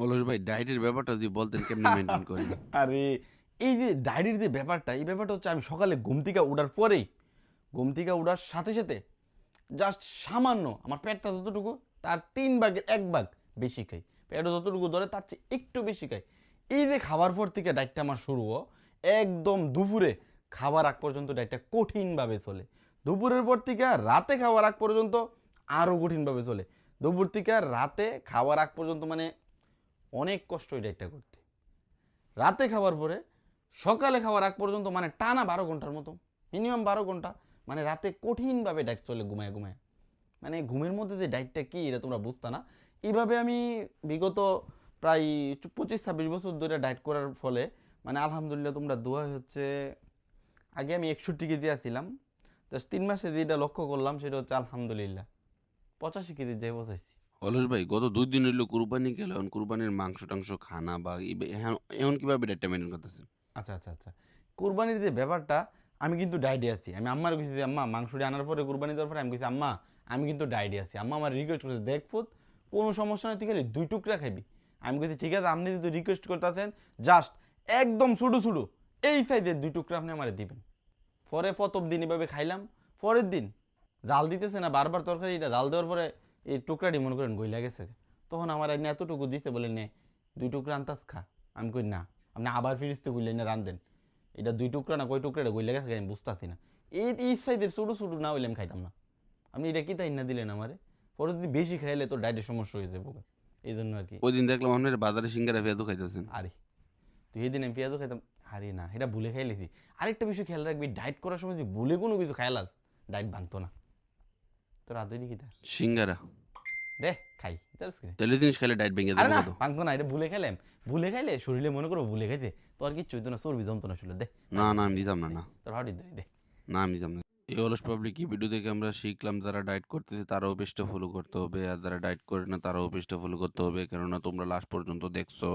অলস ভাই ডায়েটের ব্যাপারটা যদি বলতেন কেমনে মেনটেন করেন? আরে এই যে ডায়েরির যে ব্যাপারটা, এই ব্যাপারটা হচ্ছে আমি সকালে ঘুম থেকে ওঠার পরেই, ঘুম থেকে ওঠার সাথে সাথে জাস্ট সামান্য আমার পেটটা যতটুকু তার 3 ভাগের 1 ভাগ বেশি খাই। পেটটা যতটুকু ধরে তার চেয়ে একটু বেশি খাই। এই যে খাবার পর থেকে ডায়েটটা আমার শুরু একদম দুপুরে খাবার আগ পর্যন্ত ডায়েটটা কঠিনভাবে চলে। দুপুরের পর থেকে রাতে খাওয়ার আগ পর্যন্ত আরও কঠিনভাবে চলে। দুপুর থেকে রাতে খাওয়ার আগ পর্যন্ত মানে অনেক কষ্ট এই ডায়েটটা করতে। রাতে খাওয়ার পরে সকালে খাওয়ার আগ পর্যন্ত মানে টানা 12 ঘন্টার মতো, মিনিমাম 12 ঘন্টা, মানে রাতে কঠিনভাবে ডায়েট চলে ঘুমায় ঘুমায়। মানে ঘুমের মধ্যে যে ডায়েটটা কী এটা তোমরা বুঝতে না। এইভাবে আমি বিগত প্রায় 25-26 বছর ধরে ডায়েট করার ফলে মানে আলহামদুলিল্লাহ তোমরা দোয়া হচ্ছে, আগে আমি 61 কেজি ছিলাম, জাস্ট 3 মাসে যেটা লক্ষ্য করলাম সেটা হচ্ছে আলহামদুলিল্লাহ 85 কেজি যাই পৌঁছাইছি। অলস ভাই গত ২ দিন হইলো কুরবানি গেল। এখন কুরবানির মাংস-টাংস খানা বা এখন এখন কিভাবে ডায়েটটা মেইনটেইন করতেছেন? আচ্ছা আচ্ছা আচ্ছা, কুরবানির যে ব্যাপারটা, আমি কিন্তু ডায়েটে আছি। আমি আম্মার কইছি যে আম্মা মাংসটি আনার পরে কুরবানি দেওয়ার পরে আমি কইছি আম্মা আমি কিন্তু ডায়েটে আছি। আম্মা আমার রিকোয়েস্ট করছে দেখ ফুত কোনো সমস্যা নেই তুই খালি 2 টুকরা খাবি। আমি কইছি ঠিক আছে আপনি যদি রিকোয়েস্ট করতেছেন জাস্ট একদম ছোটো ছোটো এই সাইজের 2 টুকরা আপনি আমার দিবেন। পরে প্রথম দিন এভাবে খাইলাম, পরের দিন জাল দিতেছে না বারবার তরকারিটা জাল দেওয়ার পরে এই টুকরাটি মনে করেন গইলা গেছে। তখন আমার এনে এতটুকু দিছে বলে নে 2 টুকরা আনতাস খা। আমি কই না আপনি আবার ফিরিস্তে গইলে এনে রান্ধেন, এটা 2 টুকরা না কয় টুকরা এটা গইলা গেছে আমি বুঝতেছি না। এই সাইজের ছোটো ছোটো না হইলে আমি খাইতাম না। আপনি এটা কি তাই না দিলেন আমারে, পরে যদি বেশি খাইলে তো ডায়েটের সমস্যা হয়ে যাবো, এই জন্য আর কি। ওইদিন দেখলাম আপনার বাজারে সিঙ্গারা পেঁয়াজু খাইতেছেন। আরে তুই এই দিন আমি পেঁয়াজও খাইতাম। আরে না এটা ভুলে খাই লেছি। আরেকটা বিষয় খেয়াল রাখবি, ডায়েট করার সময় যদি ভুলে কোনো কিছু খাইলাস ডায়েট ভাঙতো না। তো রাত হইনি কিতা সিঙ্গারা। দে খাই তার কি? তেলের জিনিস খাইলে ডায়েট ভেঙে আরে যাবো না কত। ভাঙতো না, এটা ভুলে খাইলাম। ভুলে খাইলে শরীরে মনে করবো ভুলে খাইতে তো আর কিচ্ছু হইতো না, চর্বি জমতো না শরীরে। দে না, না আমি দিতাম না, না। তোর হাড়ি ধরি দে। না আমি দিতাম না। এই অলস পাবলিক ভিডিও দেখে আমরা শিখলাম যারা ডায়েট করতেছে তারাও পেজটা ফলো করতে হবে, আর যারা ডায়েট করে না তারাও পেজটা ফলো করতে হবে, কেননা তোমরা লাস্ট পর্যন্ত দেখছো।